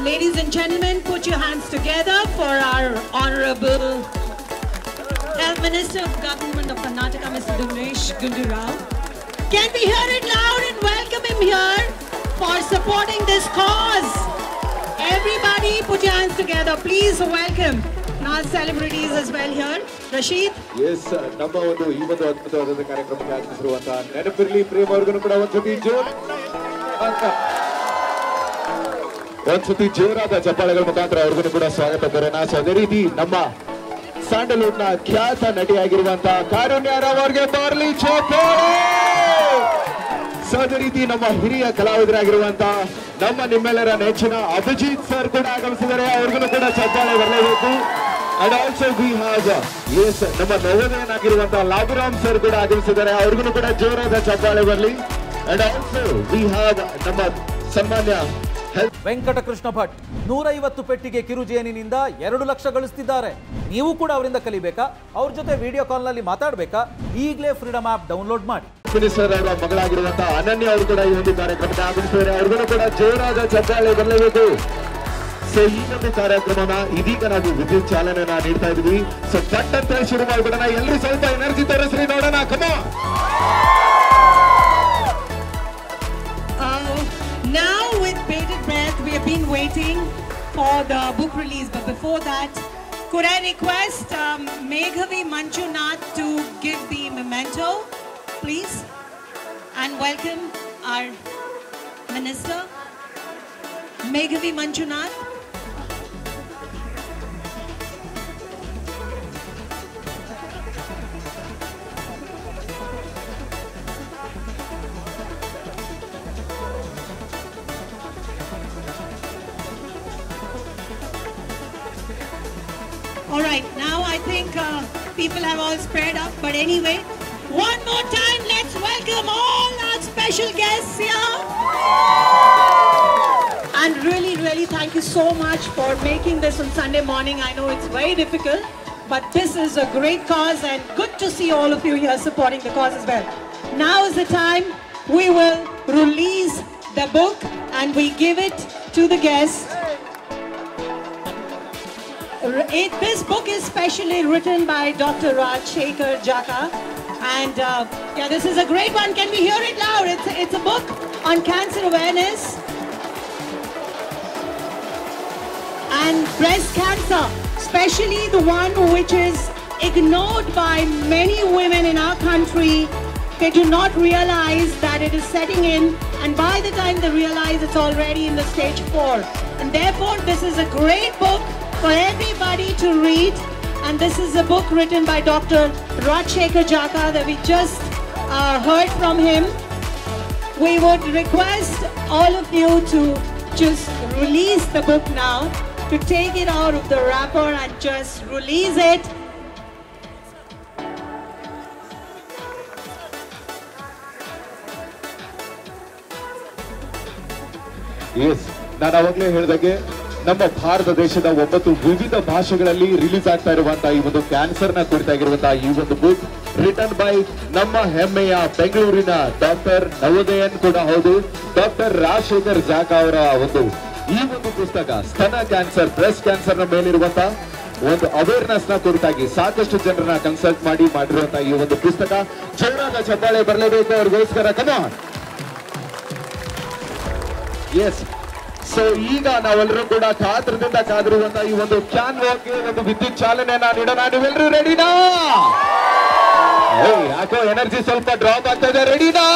Ladies and gentlemen, put your hands together for our Honorable Health Minister of Government of Karnataka, Mr. Dinesh Gundu Rao. Can we hear it loud and welcome him here for supporting this cause? Everybody put your hands together. Please welcome our celebrities as well here. Rashid. Yes, ನಮ್ಮ ಒಂದು ಈ ಒಂದು ಅದ್ಭುತವಾದ ಕಾರ್ಯಕ್ರಮಕ್ಕೆ ಆಗಮಿಸಿರುವಂತ ನೆನಪಿರ್ಲಿ ಪ್ರೇಮ್ ಅವ್ರಿಗೂ ಕೂಡ ಒಂದ್ಸತಿ ಜೋರಾದ ಚಪ್ಪಾಳೆಗಳ ಮುಖಾಂತರ ಅವ್ರಿಗೂ ಕೂಡ ಸ್ವಾಗತ ಕೋರೋಣ. ಸೊ ಅದೇ ರೀತಿ ನಮ್ಮ ಸ್ಯಾಂಡಲ್ವುಡ್ ನ ಖ್ಯಾತ ನಟಿಯಾಗಿರುವಂತಹ ಕಾರುಣ್ಯ ರಾವ್ ಅವರಿಗೆ ಬಾರ್ಲಿ ಚಪ್ಪಾಳೆ. ಸೊ ಅದೇ ರೀತಿ ನಮ್ಮ ಹಿರಿಯ ಕಲಾವಿದರಾಗಿರುವಂತಹ ನಮ್ಮ ನಿಮ್ಮೆಲ್ಲರ ನೆಚ್ಚಿನ ಅಭಿಜಿತ್ ಸರ್ ಕೂಡ ಆಗಮಿಸಿದ್ದಾರೆ. ಅವ್ರಿಗೂ ಕೂಡ ಚಪ್ಪಾಳೆ ಬರಲೇಬೇಕು. And also we have yes ನಮ್ಮ ನವೋದಯನಾಗಿರುವಂತಹ ಲಾಭಿರಾಮ್ ಸರ್ ಕೂಡ ಆಗಮಿಸಿದ್ದಾರೆ. ಅವ್ರಿಗೂ ಕೂಡ ಜೋರಾದ ಚಪ್ಪಾಳೆ ಬರಲಿ. And also we have ನಮ್ಮ ಸನ್ಮಾನ್ಯ ವೆಂಕಟಕೃಷ್ಣ ಭಟ್ 150 ಪೆಟ್ಟಿಗೆ ಕಿರುಜೇನಿನಿಂದ 2 ಲಕ್ಷ ಗಳಿಸ್ತಿದ್ದಾರೆ. ನೀವು ಕೂಡ ಅವರಿಂದ ಕಲಿಬೇಕಾ? ಅವ್ರ ಜೊತೆ ವಿಡಿಯೋ ಕಾಲ್ ನಲ್ಲಿ ಮಾತಾಡಬೇಕಾ? ಈಗಲೇ ಫ್ರೀಡಮ್ ಆಪ್ ಡೌನ್ಲೋಡ್ ಮಾಡಿ. ಮಿನಿಸ್ಟರ್ ಅವರ ಮಗಳಾಗಿರುವಂತಹ ಅನನ್ಯ ಅವರು ಕೂಡ ಈ ಒಂದು ಕಾರ್ಯಕ್ರಮಕ್ಕೆ ಆಗಮಿಸಿದ್ದಾರೆ. ಅವ್ರಿಗೂ ಕೂಡ ಜೋರಾದ ಚಪ್ಪಾಳೆ ಬರಲೇಬೇಕು. ಸೊ ಈ ಒಂದು ಕಾರ್ಯಕ್ರಮನ ಇದೀಗ ನಾವು ವಿದ್ಯುತ್ ಚಾಲನೆಯನ್ನ ನೀಡ್ತಾ ಇದ್ವಿ. ಸೊ ಪಟ್ ಅಂತ ಶುರು ಮಾಡ್ಬಿಡೋಣ. ಎಲ್ಲರೂ ಸ್ವಲ್ಪ ಎನರ್ಜಿ ತೋರಿಸ್ರಿ ನೋಡೋಣ. ಕಮ Now with bated breath, we have been waiting for the book release. But before that, could I request Meghavi Manjunath to give the memento, please? And welcome our Minister, Meghavi Manjunath. All right, now I think people have all spread up, but anyway, one more time, let's welcome all our special guests here. And really, really thank you so much for making this on Sunday morning. I know it's very difficult, but this is a great cause and good to see all of you here supporting the cause as well. Now is the time we will release the book and we give it to the guests. This book is specially written by Dr. Rajshekhar Jaka, and yeah, this is a great one. Can we hear it loud? It's a book on cancer awareness and breast cancer, especially the one which is ignored by many women in our country. They do not realize that it is setting in, and by the time they realize, it's already in the stage 4. And therefore, this is a great book for everybody to read, and this is a book written by Dr. Rajshekhar Jaka that we just heard from him. We would request all of you to just release the book now, to take it out of the wrapper and just release it. Yes, ನಾನು ಅವಾಗಲೇ ಹೇಳಿದಾಗೆ ನಮ್ಮ ಭಾರತ ದೇಶದ 9 ವಿವಿಧ ಭಾಷೆಗಳಲ್ಲಿ release ಆಗ್ತಾ ಇರುವಂತಹ ಈ ಒಂದು ಕ್ಯಾನ್ಸರ್ ನ ಕುರಿತಾಗಿರುವಂತಹ ಈ ಒಂದು ಬುಕ್ ರಿಟನ್ ಬೈ ನಮ್ಮ ಹೆಮ್ಮೆಯ ಬೆಂಗಳೂರಿನ ಡಾಕ್ಟರ್ ನವೋದಯನ್ ಕೂಡ ಹೌದು, ಡಾಕ್ಟರ್ ರಾಜಶೇಖರ್ ಜಾಕ ಅವರ ಈ ಒಂದು ಪುಸ್ತಕ ಸ್ತನ ಕ್ಯಾನ್ಸರ್, ಬ್ರೆಸ್ಟ್ ಕ್ಯಾನ್ಸರ್ ನ ಮೇಲಿರುವಂತಹ ಒಂದು ಅವೇರ್ನೆಸ್ ನ ಕುರಿತಾಗಿ ಸಾಕಷ್ಟು ಜನರನ್ನ ಕನ್ಸಲ್ಟ್ ಮಾಡಿರುವಂತಹ ಈ ಒಂದು ಪುಸ್ತಕ. ಜೋರಾದ ಚಪ್ಪಾಳೆ ಬರಲೇಬೇಕು ಅವ್ರಿಗೋಸ್ಕರ. ಕಮ ಆನ್. ಎಸ್, ಸೊ ಈಗ ನಾವೆಲ್ಲರೂ ಕೂಡ ಕಾತರದಿಂದ ಕಾದಿರುವಂತಹ ಈ ಒಂದು ಕ್ಯಾನ್ ವಾಕ್ಗೆ ಒಂದು ವಿದ್ಯುತ್ ಚಾಲನೆಯನ್ನ ನೀಡೋಣ. ನೀವೆಲ್ಲರೂ ರೆಡಿನಾ? ಯಾಕೋ ಎನರ್ಜಿ ಸ್ವಲ್ಪ ಡ್ರಾಪ್ ಆಗ್ತಾ ಇದೆ. ರೆಡಿನಾ?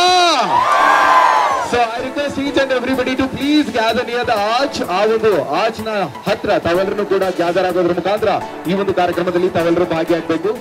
So I request each and everybody to please gather near the arch. ಆ ಒಂದು ಆರ್ಚ್ ನ ಹತ್ರ ತಾವೆಲ್ಲರೂ ಕೂಡ ಗ್ಯಾದರ್ ಆಗೋದ್ರ ಮುಖಾಂತರ ಈ ಒಂದು ಕಾರ್ಯಕ್ರಮದಲ್ಲಿ ತಾವೆಲ್ಲರೂ ಭಾಗಿಯಾಗಬೇಕು.